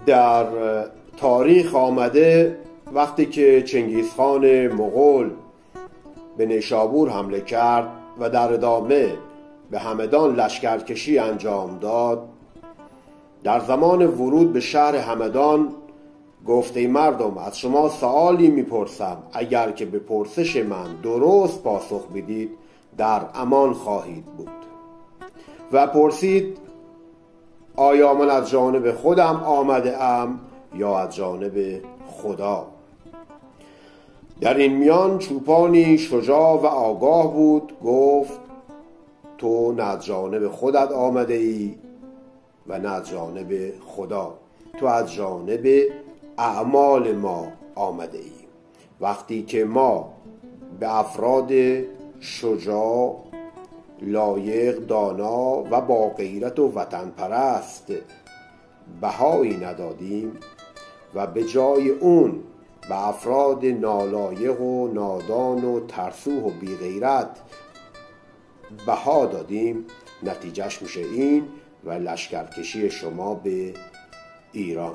در تاریخ آمده وقتی که چنگیزخان مغول به نیشابور حمله کرد و در ادامه به همدان لشکرکشی انجام داد، در زمان ورود به شهر همدان گفت: ای مردم، از شما سؤالی میپرسم، اگر که به پرسش من درست پاسخ بدید در امان خواهید بود. و پرسید: آیا من از جانب خودم آمده ام یا از جانب خدا؟ در این میان چوپانی شجاع و آگاه بود، گفت: تو نه از جانب خودت آمده ای و نه از جانب خدا، تو از جانب اعمال ما آمده ای. وقتی که ما به افراد شجاع، لایق، دانا و با غیرت و وطن پرست بهایی ندادیم و به جای اون به افراد نالایق و نادان و ترسو و بی غیرت بها دادیم، نتیجهش میشه این و لشکرکشی شما به ایران.